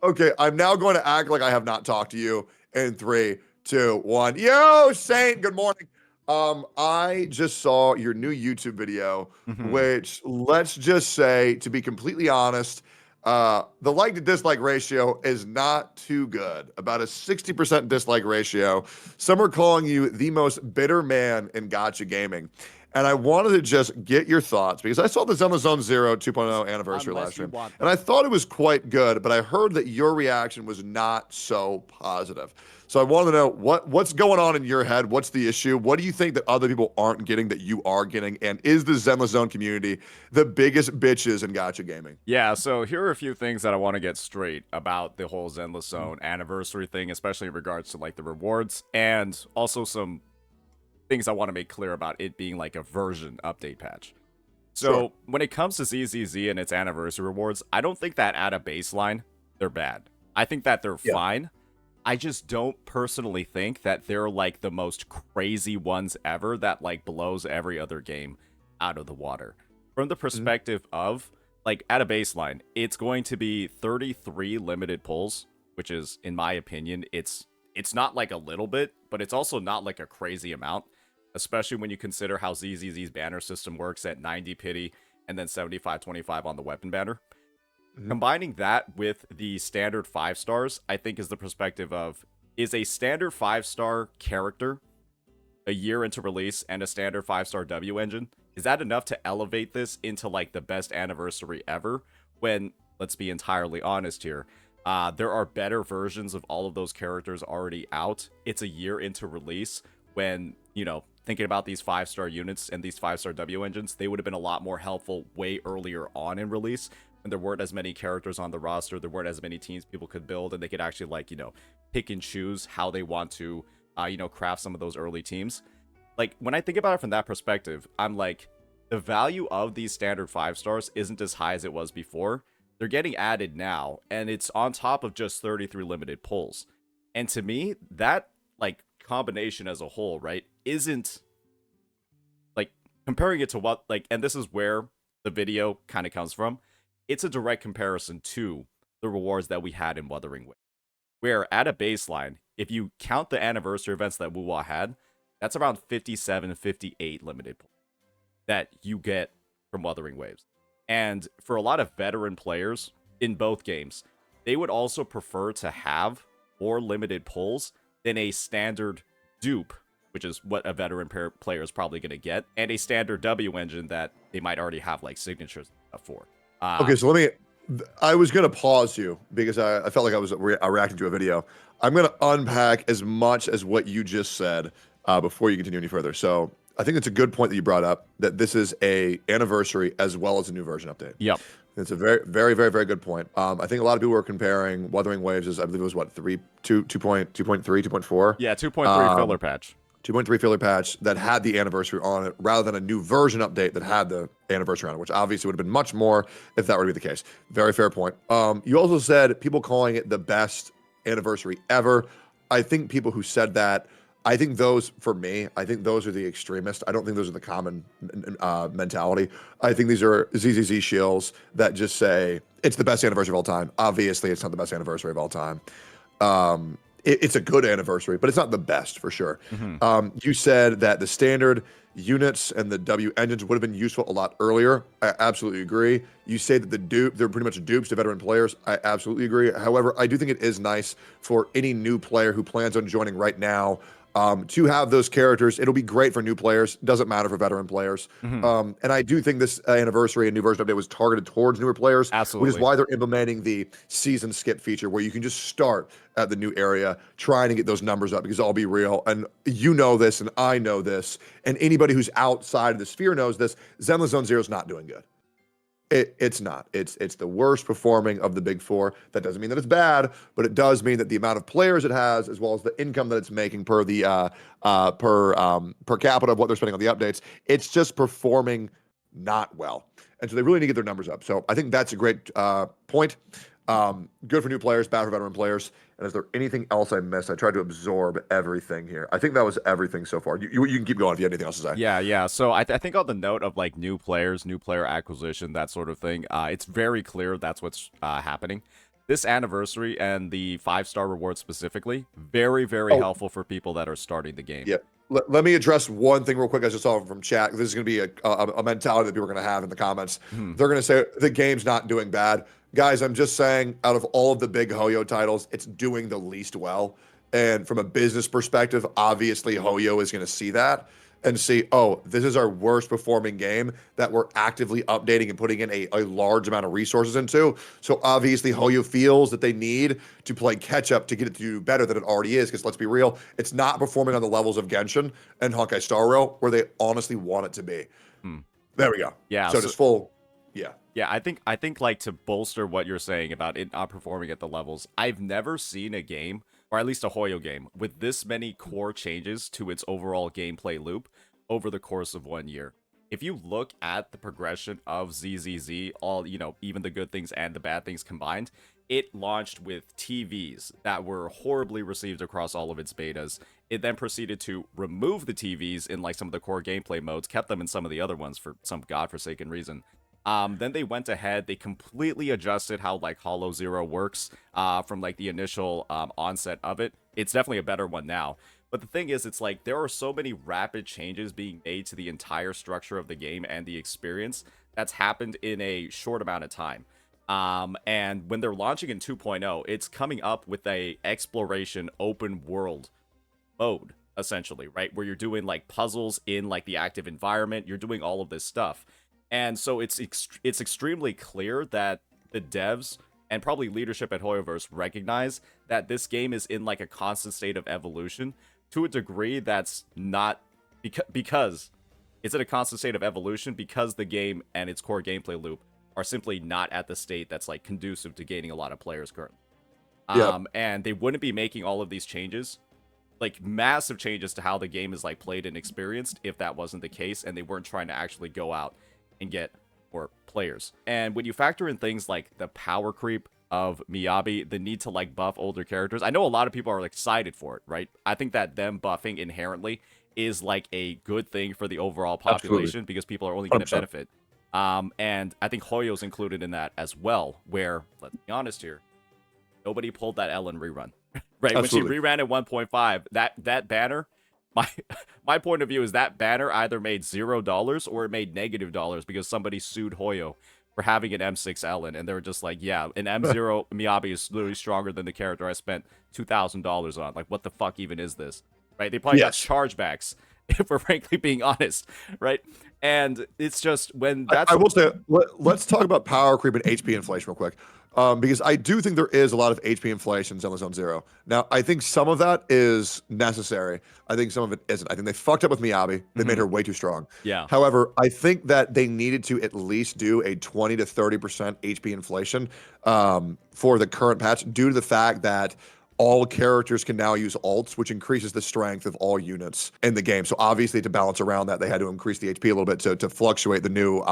Okay, I'm now going to act like I have not talked to you in 3, 2, 1. Yo, Saint, good morning. I just saw your new YouTube video, Mhm. which let's just say, to be completely honest, the like to dislike ratio is not too good. About a 60% dislike ratio. Some are calling you the most bitter man in gacha gaming. And I wanted to just get your thoughts because I saw the Zenless Zone Zero 2.0 anniversary live Unless you stream, want and I them. thought it was quite good, but I heard that your reaction was not so positive. So I wanted to know what's going on in your head. What's the issue? What do you think that other people aren't getting that you are getting? And is the Zenless Zone community the biggest bitches in gacha gaming? Yeah, so here are a few things that I want to get straight about the whole Zenless Zone anniversary thing, especially in regards to like the rewards, and also some things I want to make clear about it being like a version update patch. Sure. So when it comes to ZZZ and its anniversary rewards, I don't think that at a baseline they're bad. I think that they're Yeah. fine. I just don't personally think that they're like the most crazy ones ever that like blows every other game out of the water. From the Mhm. perspective of like at a baseline, it's going to be 33 limited pulls, which is in my opinion, it's not like a little bit, but it's also not like a crazy amount, especially when you consider how ZZZ's banner system works at 90 pity and then 75-25 on the weapon banner. Mhm. Combining that with the standard 5 stars, I think is the perspective of is a standard 5-star character a year into release and a standard 5-star W engine, is that enough to elevate this into like the best anniversary ever? When, let's be entirely honest here, there are better versions of all of those characters already out. It's a year into release when, thinking about these 5-star units and these 5-star W engines, they would have been a lot more helpful way earlier on in release when there weren't as many characters on the roster, there weren't as many teams people could build, and they could actually like, pick and choose how they want to craft some of those early teams. Like, when I think about it from that perspective, I'm like, the value of these standard 5 stars isn't as high as it was before. They're getting added now, and it's on top of just 33 limited pulls. And to me, that, like, combination as a whole, right, isn't, like, comparing it to what, like, and this is where the video kind of comes from, it's a direct comparison to the rewards that we had in Wuthering Waves. Where at a baseline, if you count the anniversary events that Wuwa had, that's around 57, 58 limited points that you get from Wuthering Waves. And for a lot of veteran players in both games, they would also prefer to have more limited pulls than a standard dupe, which is what a veteran player is probably going to get, and a standard W engine that they might already have like signatures for. Okay, so I was going to pause you because I felt like I was reacting to a video. I'm going to unpack as much as what you just said before you continue any further. So I think it's a good point that you brought up that this is a anniversary as well as a new version update. Yep. It's a very, very, very, very good point. I think a lot of people were comparing Wuthering Waves as I believe it was what 2.3, 2.4. Yeah, 2.3 filler patch. 2.3 filler patch that had the anniversary on it rather than a new version update that had the anniversary on it, which obviously would have been much more if that were to be the case. Very fair point. You also said people calling it the best anniversary ever. I think people who said that, I think those, for me, I think those are the extremists. I don't think those are the common mentality. I think these are ZZZ shills that just say it's the best anniversary of all time. Obviously, it's not the best anniversary of all time. It's a good anniversary, but it's not the best for sure. Mm-hmm. You said that the standard units and the W engines would have been useful a lot earlier. I absolutely agree. You say that they're pretty much dupes to veteran players. I absolutely agree. However, I do think it is nice for any new player who plans on joining right now to have those characters. It'll be great for new players. Doesn't matter for veteran players. Mm-hmm. And I do think this anniversary and new version update was targeted towards newer players, which is Absolutely. why they're implementing the season skip feature where you can just start at the new area trying to get those numbers up because I'll be real. And you know this and I know this. And anybody who's outside of the sphere knows this. Zenless Zone Zero is not doing good. It's not. It's the worst performing of the big four. That doesn't mean that it's bad, but it does mean that the amount of players it has, as well as the income that it's making per the per capita of what they're spending on the updates, it's just performing not well. And so they really need to get their numbers up. So I think that's a great point. Good for new players, bad for veteran players. And is there anything else I missed? I tried to absorb everything here. I think that was everything so far. You can keep going if you have anything else to say. Yeah. So I think on the note of like new players, new player acquisition, that sort of thing, it's very clear that's what's happening. this anniversary and the 5-star reward specifically, very, very Oh, helpful for people that are starting the game. yeah. Let me address one thing real quick. I just saw from chat. This is going to be a mentality that people are going to have in the comments. Mhm. They're going to say the game's not doing bad. Guys, I'm just saying, out of all of the big Hoyo titles, it's doing the least well. And from a business perspective, obviously Hoyo is going to see that and see, oh, this is our worst performing game that we're actively updating and putting in a large amount of resources into. So obviously Hoyo feels that they need to play catch up to get it to do better than it already is. Because let's be real, it's not performing on the levels of Genshin and Honkai Star Rail where they honestly want it to be. Hmm. There we go. Yeah. So just full, yeah. Yeah, I think like to bolster what you're saying about it not performing at the levels, I've never seen a game, or at least a Hoyo game, with this many core changes to its overall gameplay loop over the course of 1 year. If you look at the progression of ZZZ, all, even the good things and the bad things combined, it launched with TVs that were horribly received across all of its betas. It then proceeded to remove the TVs in like some of the core gameplay modes, kept them in some of the other ones for some godforsaken reason. Then they went ahead, they completely adjusted how like Hollow Zero works from like the initial onset of it. It's definitely a better one now. But the thing is, it's like there are so many rapid changes being made to the entire structure of the game and the experience that's happened in a short amount of time. And when they're launching in 2.0, it's coming up with a exploration open world mode, essentially, right? Where you're doing like puzzles in like the active environment, you're doing all of this stuff. And so it's extremely clear that the devs and probably leadership at Hoyoverse recognize that this game is in like a constant state of evolution to a degree that's not because it's in a constant state of evolution because the game and its core gameplay loop are simply not at the state that's like conducive to gaining a lot of players currently. Yeah. And they wouldn't be making all of these changes, like massive changes to how the game is like played and experienced, if that wasn't the case and they weren't trying to actually go out and get more players. And when you factor in things like the power creep of Miyabi, the need to like buff older characters, I know a lot of people are excited for it, right? I think that them buffing inherently is like a good thing for the overall population. Absolutely. Because people are only going to benefit. And I think Hoyo's included in that as well, where, let's be honest here, nobody pulled that Ellen rerun. Right? Absolutely. When she reran at 1.5, that banner, my point of view is that banner either made $0 or it made -$, because somebody sued Hoyo for having an M6 Ellen, and they were just like, yeah, an M0 Miyabi is literally stronger than the character I spent $2,000 on. Like, what the fuck even is this? Right? They probably got chargebacks, if we're frankly being honest, right? And it's just when that's... I will say, let's talk about power creep and HP inflation real quick. Because I do think there is a lot of HP inflation in Zenless Zone Zero. Now, I think some of that is necessary. I think some of it isn't. I think they fucked up with Miyabi. They made her way too strong. Yeah. However, I think that they needed to at least do a 20 to 30% HP inflation for the current patch, due to the fact that all characters can now use ults, which increases the strength of all units in the game. So obviously, to balance around that, they had to increase the HP a little bit to fluctuate the new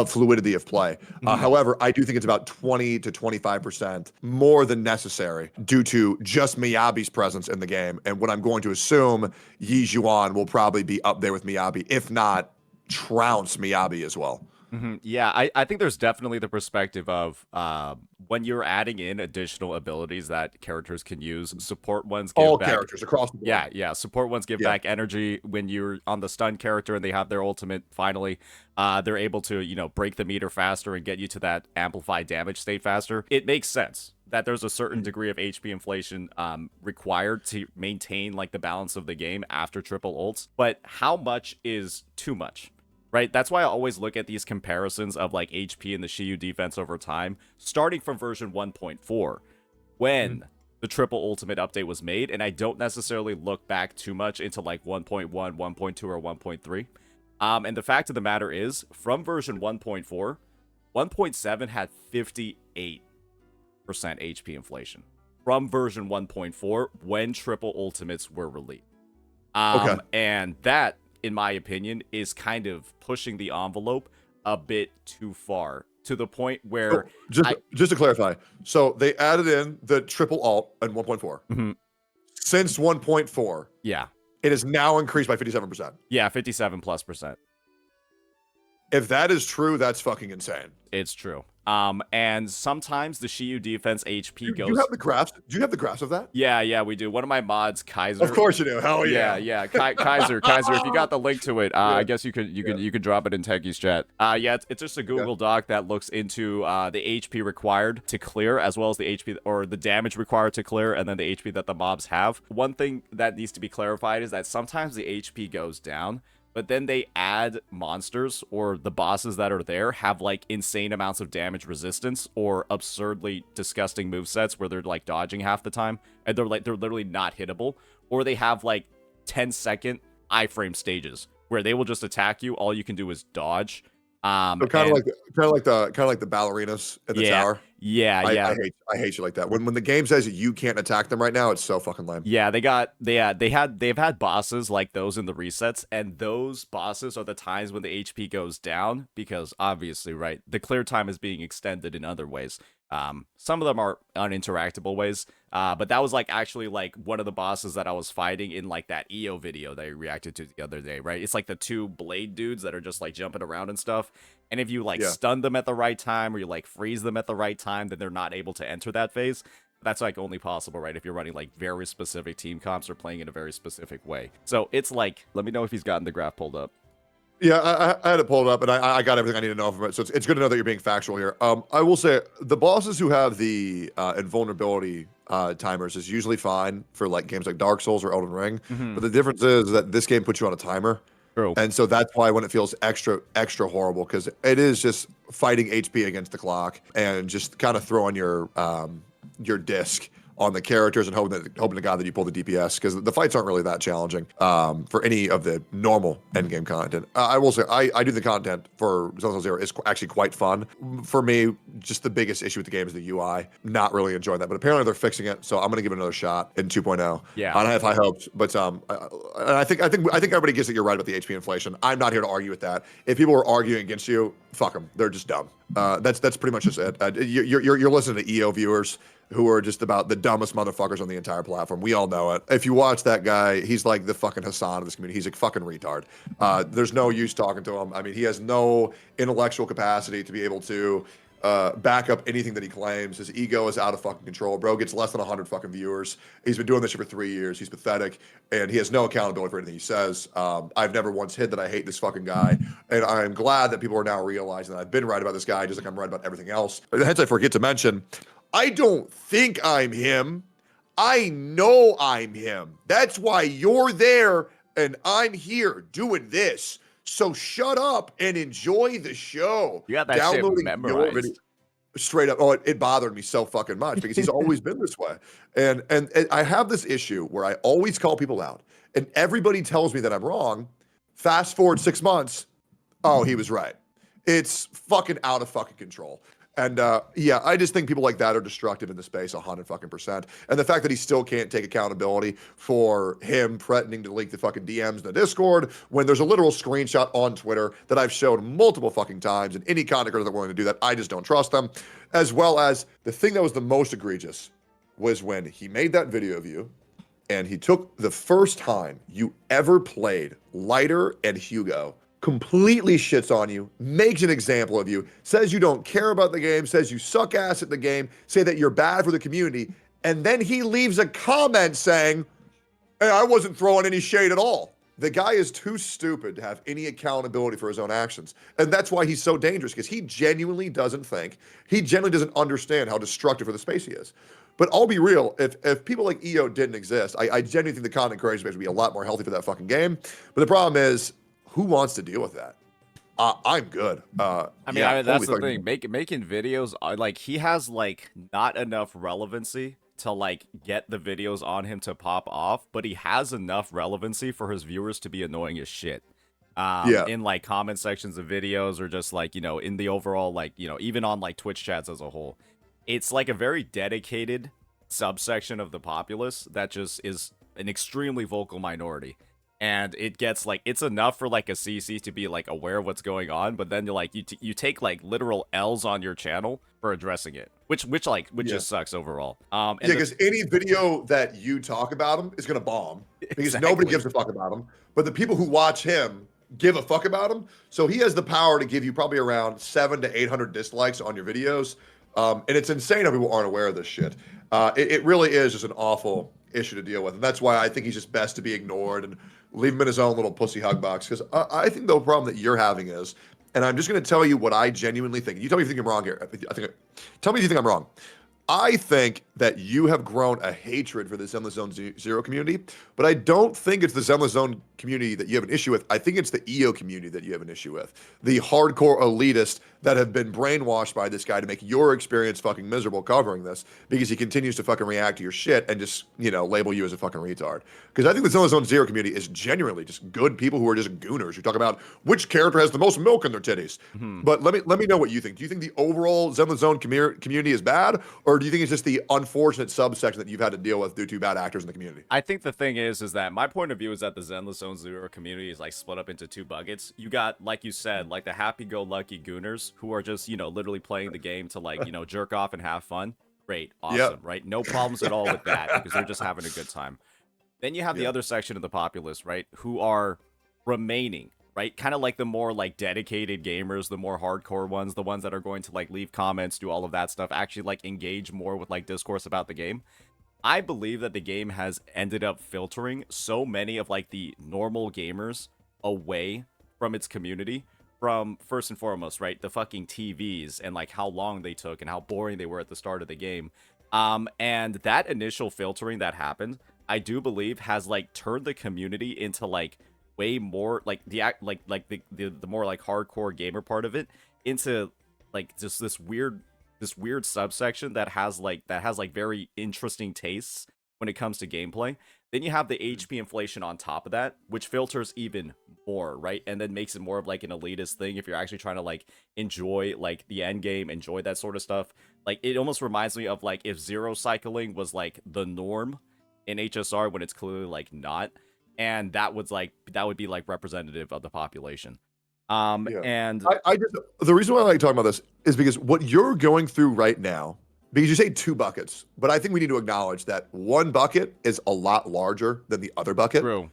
fluidity of play. However, I do think it's about 20 to 25% more than necessary due to just Miyabi's presence in the game. And what I'm going to assume, Yi Zhuan will probably be up there with Miyabi, if not trounce Miyabi as well. Yeah, I think there's definitely the perspective of when you're adding in additional abilities that characters can use, support ones give all back... characters across the board. Yeah, support ones give back energy when you're on the stun character and they have their ultimate. Finally, they're able to break the meter faster and get you to that amplified damage state faster. It makes sense that there's a certain degree of HP inflation required to maintain like the balance of the game after triple ults, but how much is too much? Right? That's why I always look at these comparisons of like HP and the Shiyu defense over time, starting from version 1.4, when the triple ultimate update was made, and I don't necessarily look back too much into like 1.1, 1.2, or 1.3. And the fact of the matter is, from version 1.4, 1.7 had 58% HP inflation. From version 1.4, when triple ultimates were released. And that, in my opinion, is kind of pushing the envelope a bit too far, to the point where... Just to clarify, so they added in the triple alt in 1.4. Since 1.4, yeah, it is now increased by 57%. Yeah, 57+%. If that is true, that's fucking insane. It's true. And sometimes the Shiyu defense HP Do you have goes. the graphs? Do you have the graphs of that? Yeah, we do. One of my mods, Of Kaiser. course you do. Hell Yeah, yeah. yeah, Kaiser. If you got the link to it, I guess you could Yeah. you could drop it in Techie's chat. Yeah, it's just a Google Doc that looks into the HP required to clear, as well as the HP or the damage required to clear, and then the HP that the mobs have. One thing that needs to be clarified is that sometimes the HP goes down, but then they add monsters or the bosses that are there have like insane amounts of damage resistance or absurdly disgusting movesets where they're like dodging half the time and they're literally not hittable, or they have like 10-second iframe stages where they will just attack you. All you can do is dodge. So kind of like the ballerinas at the tower. Yeah. I hate you like that. When the game says you can't attack them right now, it's so fucking lame. Yeah, they've had bosses like those in the resets, and those bosses are the times when the HP goes down because obviously, right, the clear time is being extended in other ways. Some of them are uninteractable ways, but that was like actually like one of the bosses that I was fighting in like that EO video that I reacted to the other day, right? It's like the two blade dudes that are just like jumping around and stuff. And if you like stun them at the right time or you like freeze them at the right time, then they're not able to enter that phase. That's like only possible, right, if you're running like very specific team comps or playing in a very specific way. So it's like, let me know if he's gotten the graph pulled up. Yeah, I had it pulled up, and I got everything I need to know from it. So it's good to know that you're being factual here. I will say the bosses who have the invulnerability timers is usually fine for like games like Dark Souls or Elden Ring. But the difference is that this game puts you on a timer. True. And so that's why when it feels extra horrible, because it is just fighting HP against the clock and just kind of throwing your disc on the characters and hoping to God that you pull the DPS, because the fights aren't really that challenging for any of the normal endgame content. I will say I do the content for Zenless Zone Zero is actually quite fun. For me, just the biggest issue with the game is the UI. Not really enjoying that, but apparently they're fixing it, so I'm gonna give it another shot in 2.0. Yeah, and I have high hopes, but I think everybody gets that you're right about the HP inflation. I'm not here to argue with that. If people are arguing against you, fuck them. They're just dumb. That's pretty much just it. You're listening to EO viewers who are just about the dumbest motherfuckers on the entire platform. We all know it. If you watch that guy, he's like the fucking Hassan of this community. He's a fucking retard. There's no use talking to him. I mean, he has no intellectual capacity to be able to back up anything that he claims. His ego is out of fucking control. Bro gets less than 100 fucking viewers. He's been doing this shit for 3 years. He's pathetic, and he has no accountability for anything he says. I've never once hid that I hate this fucking guy, and I'm glad that people are now realizing that I've been right about this guy, just like I'm right about everything else. Hence, I forget to mention, I don't think I'm him. I know I'm him. That's why you're there and I'm here doing this. So shut up and enjoy the show. You got that shit memorized. Straight up. Oh, it bothered me so fucking much because he's always been this way. And I have this issue where I always call people out and everybody tells me that I'm wrong. Fast forward 6 months. Oh, he was right. It's fucking out of fucking control. And yeah, I just think people like that are destructive in the space 100%. And the fact that he still can't take accountability for him threatening to leak the fucking DMs in the Discord when there's a literal screenshot on Twitter that I've showed multiple fucking times, and any content creator that willing to do that, I just don't trust them. As well as the thing that was the most egregious was when he made that video of you and he took the first time you ever played Lighter and Hugo, completely shits on you, makes an example of you, says you don't care about the game, says you suck ass at the game, say that you're bad for the community, and then he leaves a comment saying, hey, I wasn't throwing any shade at all. The guy is too stupid to have any accountability for his own actions. And that's why he's so dangerous, because he genuinely doesn't understand how destructive for the space he is. But I'll be real, if people like EO didn't exist, I genuinely think the content creation space would be a lot more healthy for that fucking game. But the problem is, who wants to deal with that? I'm good. I mean, that's the thing. Making videos, like, he has like not enough relevancy to like get the videos on him to pop off, but he has enough relevancy for his viewers to be annoying as shit. In like comment sections of videos, or just like, you know, in the overall, like, you know, even on like Twitch chats as a whole. It's like a very dedicated subsection of the populace that just is an extremely vocal minority. And it gets like, it's enough for like a CC to be like aware of what's going on, but then you're like, you take like literal L's on your channel for addressing it, which just sucks overall. Yeah, because any video that you talk about him is gonna bomb because Exactly. nobody gives a fuck about him. But the people who watch him give a fuck about him. So he has the power to give you probably around 700 to 800 dislikes on your videos. And it's insane how people aren't aware of this shit. It really is just an awful issue to deal with. And that's why I think he's just best to be ignored and leave him in his own little pussy hug box. Because I think the problem that you're having is, and I'm just going to tell you what I genuinely think. You tell me if you think I'm wrong here. Tell me if you think I'm wrong. I think that you have grown a hatred for the Zenless Zone Zero community, but I don't think it's the Zenless Zone community that you have an issue with. I think it's the EO community that you have an issue with. The hardcore elitists that have been brainwashed by this guy to make your experience fucking miserable covering this because he continues to fucking react to your shit and just, label you as a fucking retard. Because I think the Zenless Zone Zero community is genuinely just good people who are just gooners who talk about which character has the most milk in their titties. But let me know what you think. Do you think the overall Zenless Zone community is bad, or do you think it's just the unfortunate subsection that you've had to deal with due to bad actors in the community? I think the thing is that my point of view is that the Zenless Zone Zero community is like split up into two buckets. You got, like you said, like the happy-go-lucky gooners who are just, literally playing the game to like, jerk off and have fun. Great, awesome, right? No problems at all with that because they're just having a good time. Then you have the other section of the populace, right, who are remaining, right? Kind of like the more like dedicated gamers, the more hardcore ones, the ones that are going to like leave comments, do all of that stuff, actually like engage more with like discourse about the game. I believe that the game has ended up filtering so many of like the normal gamers away from its community, from first and foremost, right, the fucking TVs and like how long they took and how boring they were at the start of the game. And that initial filtering that happened, I do believe has like turned the community into like way more like the more like hardcore gamer part of it into like just this weird subsection that has like very interesting tastes when it comes to gameplay. Then you have the HP inflation on top of that, which filters even more, right? And then makes it more of like an elitist thing if you're actually trying to like enjoy like the end game, enjoy that sort of stuff. Like it almost reminds me of like if zero cycling was like the norm in HSR when it's clearly like not. And that would be like representative of the population. Yeah. And I just, the reason why I like talking about this is because what you're going through right now, because you say two buckets, but I think we need to acknowledge that one bucket is a lot larger than the other bucket. true.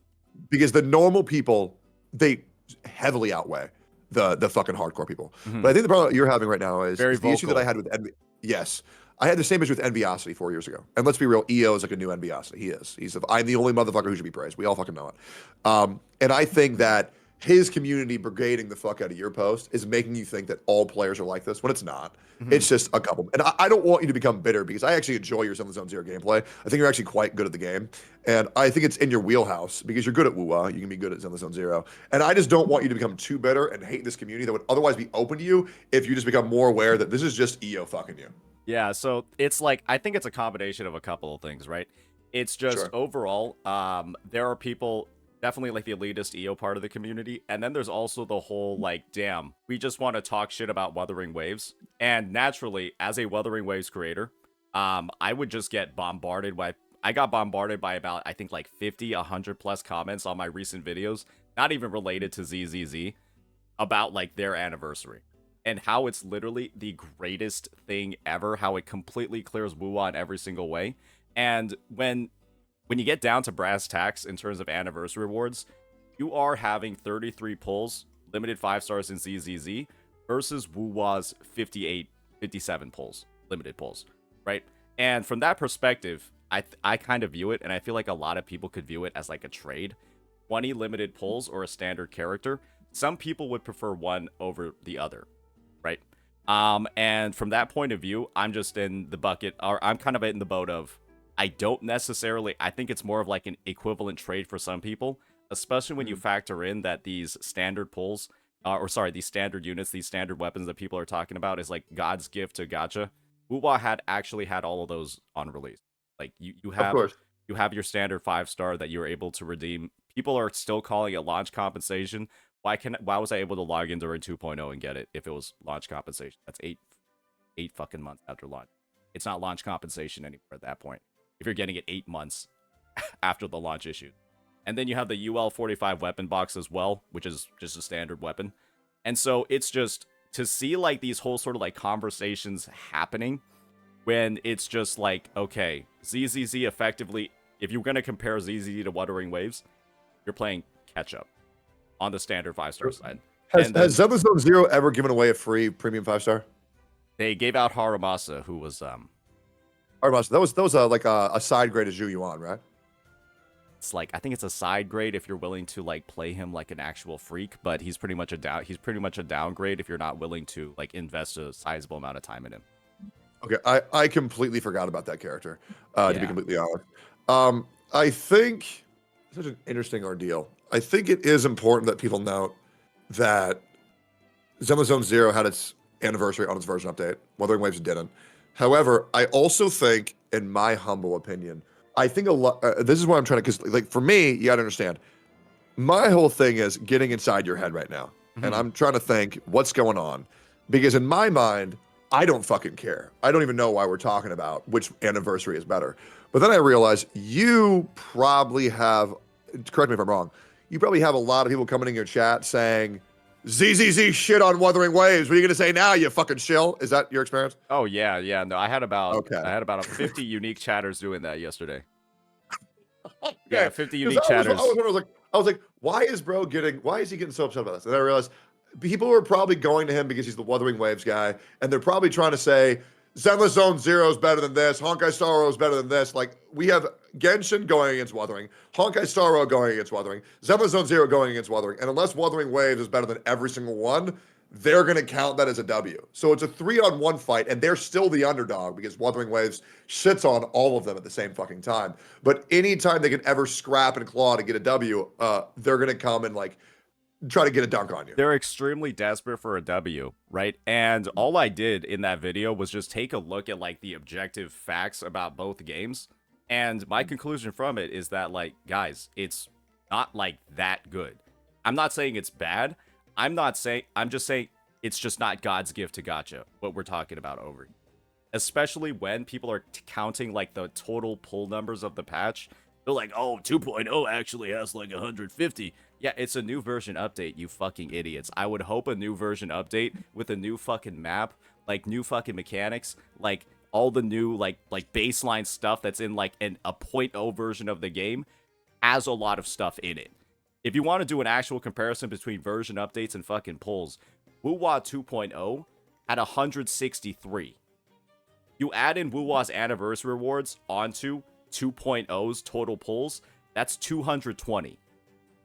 Because the normal people, they heavily outweigh the fucking hardcore people. But I think the problem that you're having right now is Very the issue that vocal. I had with Envy. Yes. I had the same issue with Enviosity 4 years ago. And let's be real, EO is like a new Enviosity. He is. I'm the only motherfucker who should be praised. We all fucking know it. And I think that his community brigading the fuck out of your post is making you think that all players are like this when it's not. It's just a couple. And I don't want you to become bitter because I actually enjoy your Zenless Zone Zero gameplay. I think you're actually quite good at the game. And I think it's in your wheelhouse because you're good at WUA. You can be good at Zenless Zone Zero. And I just don't want you to become too bitter and hate this community that would otherwise be open to you if you just become more aware that this is just EO fucking you. Yeah, so it's like, I think it's a combination of a couple of things, right? It's just overall, there are people, definitely like the elitist EO part of the community, and then there's also the whole like, damn, we just want to talk shit about Wuthering Waves. And naturally, as a Wuthering Waves creator, I would just get bombarded by, I got bombarded by about, I think like 50, 100 plus comments on my recent videos, not even related to ZZZ, about like their anniversary. And how it's literally the greatest thing ever, how it completely clears WUA in every single way. And when you get down to brass tacks in terms of anniversary rewards, you are having 33 pulls, limited 5 stars in ZZZ, versus WUA's 58, 57 pulls, limited pulls, right? And from that perspective, I kind of view it, and I feel like a lot of people could view it as like a trade. 20 limited pulls or a standard character. Some people would prefer one over the other, right? And from that point of view, I'm just in the bucket, or I'm kind of in the boat of, I don't necessarily, I think it's more of like an equivalent trade for some people, especially when you factor in that these standard pulls, these standard units, these standard weapons that people are talking about is like God's gift to gacha. WUA had actually had all of those on release. Like you Of course. have your standard 5-star that you're able to redeem. People are still calling it launch compensation. Why was I able to log in during 2.0 and get it if it was launch compensation? That's eight fucking months after launch. It's not launch compensation anymore at that point. If you're getting it 8 months after the launch issue. And then you have the UL45 weapon box as well, which is just a standard weapon. And so it's just to see like these whole sort of like conversations happening when it's just like, okay, ZZZ effectively, if you're going to compare ZZZ to Wuthering Waves, you're playing catch up on the standard 5-star side. Has And then Zenless Zone Zero ever given away a free premium 5-star? they gave out Haramasa, who was Armas, that was like a side grade as Yuan, right? it's like I think it's a side grade if you're willing to like play him like an actual freak, but he's pretty much a downgrade if you're not willing to like invest a sizable amount of time in him. Okay, I completely forgot about that character, to be Yeah. completely honest. I think such an interesting ordeal. I think it is important that people note that Zenless Zone Zero had its anniversary on its version update. Wuthering Waves didn't. However, I also think, in my humble opinion, I think a lot. This is what I'm trying to, because like for me, you got to understand. My whole thing is getting inside your head right now, and I'm trying to think what's going on, because in my mind, I don't fucking care. I don't even know why we're talking about which anniversary is better. But then I realize you probably have. Correct me if I'm wrong. You probably have a lot of people coming in your chat saying, ZZZ shit on Wuthering Waves. What are you gonna say now, you fucking shill? Is that your experience? Oh yeah, no, I had about Okay. 50 unique chatters doing that yesterday. Okay. Yeah, 50 'Cause unique chatters. I was like, why is he getting so upset about this? And I realized people were probably going to him because he's the Wuthering Waves guy, and they're probably trying to say Zenless Zone Zero is better than this, Honkai Star Rail is better than this. Like, we have Genshin going against Wuthering, Honkai Star Rail going against Wuthering, Zenless Zone Zero going against Wuthering, and unless Wuthering Waves is better than every single one, they're going to count that as a W. So it's a 3-on-1 fight, and they're still the underdog because Wuthering Waves shits on all of them at the same fucking time. But anytime they can ever scrap and claw to get a W, they're going to come and like try to get a dunk on you. They're extremely desperate for a W, right? And all I did in that video was just take a look at like the objective facts about both games. And my conclusion from it is that, like, guys, it's not like that good. I'm not saying it's bad. I'm just saying it's just not God's gift to gacha, what we're talking about over here. Especially when people are counting like the total pull numbers of the patch. They're like, oh, 2.0 actually has like 150. Yeah, it's a new version update, you fucking idiots. I would hope a new version update with a new fucking map, like new fucking mechanics, like all the new like baseline stuff that's in like a 0.0 version of the game has a lot of stuff in it. If you want to do an actual comparison between version updates and fucking pulls, Wuwa 2.0 had 163. You add in Wuwa's anniversary rewards onto 2.0's total pulls, that's 220.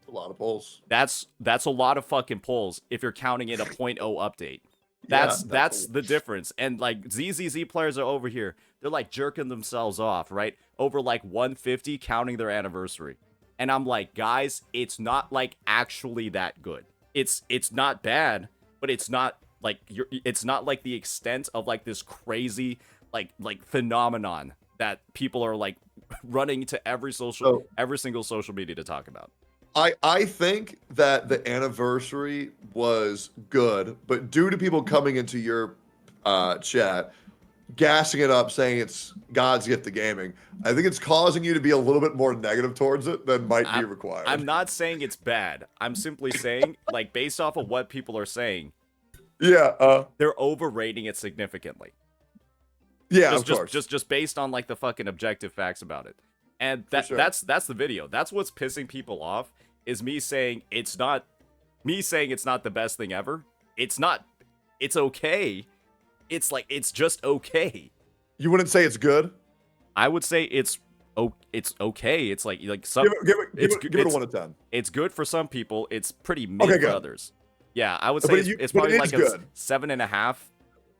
A lot of pulls. That's a lot of fucking pulls if you're counting it a 0.0 update. That's the difference. And like ZZZ players are over here, they're like jerking themselves off, right? Over like 150 counting their anniversary. And I'm like, guys, it's not like actually that good. It's not bad, but it's not like it's not like the extent of like this crazy like phenomenon that people are like running to every single social media to talk about. I think that the anniversary was good, but due to people coming into your chat, gassing it up, saying it's God's gift to gaming, I think it's causing you to be a little bit more negative towards it than might be required. I'm not saying it's bad. I'm simply saying, like, based off of what people are saying, yeah, they're overrating it significantly. Yeah, of course. Just based on like the fucking objective facts about it. And that's the video. That's what's pissing people off, is me saying it's not the best thing ever. It's not. It's okay. It's like it's just okay. You wouldn't say it's good? I would say it's okay. It's like some give it a 1 to 10. It's good for some people. It's pretty mid for others. Yeah, I would say it's but probably it like is a good. 7.5,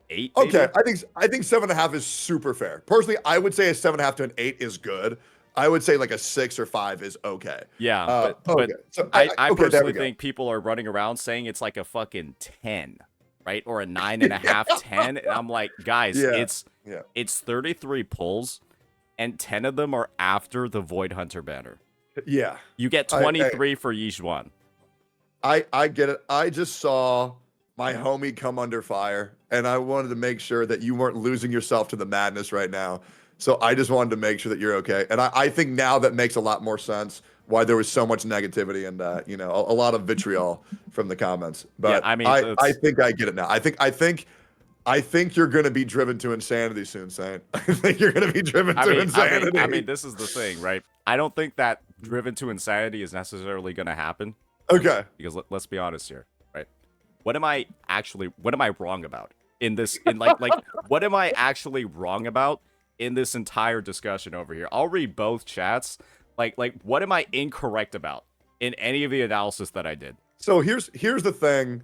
8. Okay, maybe? I think 7.5 is super fair. Personally, I would say a 7.5 to an 8 is good. I would say like a 6 or 5 is okay. Yeah, but So I okay, personally think people are running around saying it's like a fucking 10, right? Or a 9.5, 10. And I'm like, guys, it's 33 pulls, and 10 of them are after the Void Hunter banner. Yeah. You get 23 for each one. I get it. I just saw my homie come under fire, and I wanted to make sure that you weren't losing yourself to the madness right now. So I just wanted to make sure that you're okay. And I think now that makes a lot more sense why there was so much negativity and a lot of vitriol from the comments. But yeah, I mean, I think I get it now. I think you're gonna be driven to insanity soon, Saint. I think you're gonna be driven to insanity. I mean, this is the thing, right? I don't think that driven to insanity is necessarily gonna happen. Okay. Because let's be honest here, right? What am I wrong about in this? In like, what am I actually wrong about in this entire discussion over here? I'll read both chats. Like, what am I incorrect about in any of the analysis that I did? So here's the thing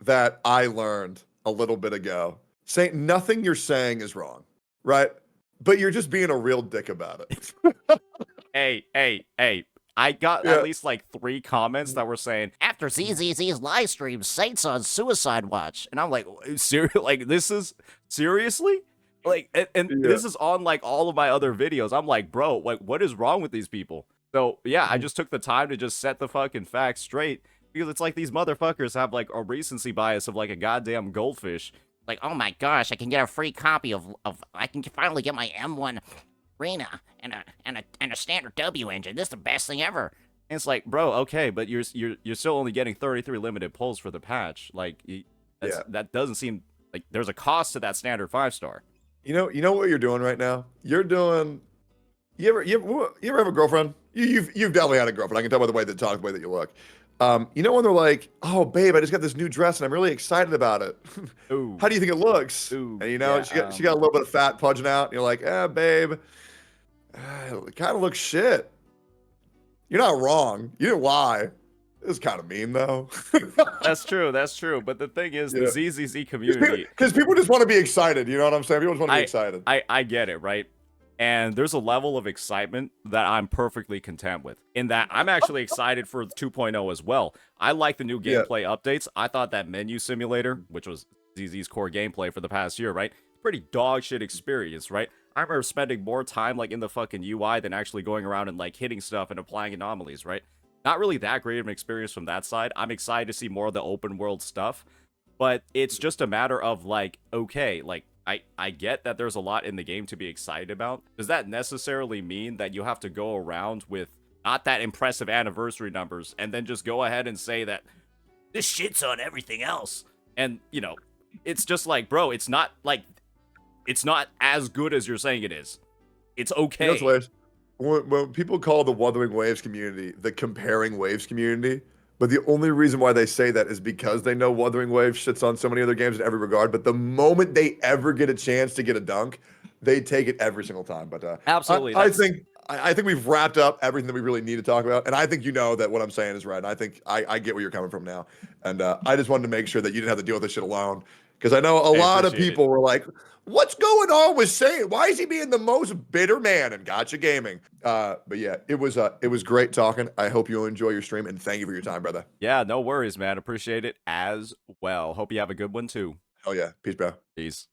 that I learned a little bit ago. Saying nothing you're saying is wrong, right? But you're just being a real dick about it. Hey. I got Yeah. at least like 3 comments that were saying, after ZZZ's live stream, Saints on suicide watch. And I'm like, like, this is seriously? Like, and Yeah. this is on like all of my other videos. I'm like, bro, like, what is wrong with these people? So yeah, I just took the time to just set the fucking facts straight, because it's like these motherfuckers have like a recency bias of like a goddamn goldfish. Like, oh my gosh, I can get a free copy of I can finally get my M1 Rena and a standard W engine. This is the best thing ever. And it's like, bro, okay, but you're still only getting 33 limited pulls for the patch. Like, that doesn't seem like there's a cost to that standard 5-star. You know what you're doing right now? You're doing. You ever have a girlfriend? You've definitely had a girlfriend. I can tell by the way they talk, the way that you look. You know when they're like, "Oh, babe, I just got this new dress and I'm really excited about it. Ooh. How do you think it looks?" Ooh, And you know, yeah, she got a little bit of fat pudging out. And you're like, babe, it kind of looks shit. You're not wrong. You didn't lie. It was kind of mean though. That's true. But the thing is, Yeah. the ZZZ community, Because people just want to be excited. You know what I'm saying? People just want to be excited. I get it, right? And there's a level of excitement that I'm perfectly content with. In that, I'm actually excited for 2.0 as well. I like the new gameplay updates. I thought that menu simulator, which was ZZ's core gameplay for the past year, right? Pretty dog shit experience, right? I remember spending more time like in the fucking UI than actually going around and like hitting stuff and applying anomalies, right? Not really that great of an experience from that side. I'm excited to see more of the open world stuff, but it's just a matter of like, okay, like, I get that there's a lot in the game to be excited about. Does that necessarily mean that you have to go around with not that impressive anniversary numbers and then just go ahead and say that this shit's on everything else? And, you know, it's just like, bro, it's not as good as you're saying it is. It's okay. You know what's hilarious? When people call the Wuthering Waves community the comparing waves community, but the only reason why they say that is because they know Wuthering Waves shits on so many other games in every regard. But the moment they ever get a chance to get a dunk, they take it every single time. But Absolutely, I think we've wrapped up everything that we really need to talk about, and I think you know that what I'm saying is right. And I think I get where you're coming from now, and I just wanted to make sure that you didn't have to deal with this shit alone, because I know a lot of people were like, "What's going on with Saint? Why is he being the most bitter man in Gotcha Gaming?" But yeah, it was great talking. I hope you enjoy your stream, and thank you for your time, brother. Yeah, no worries, man. Appreciate it as well. Hope you have a good one too. Hell yeah, peace, bro. Peace.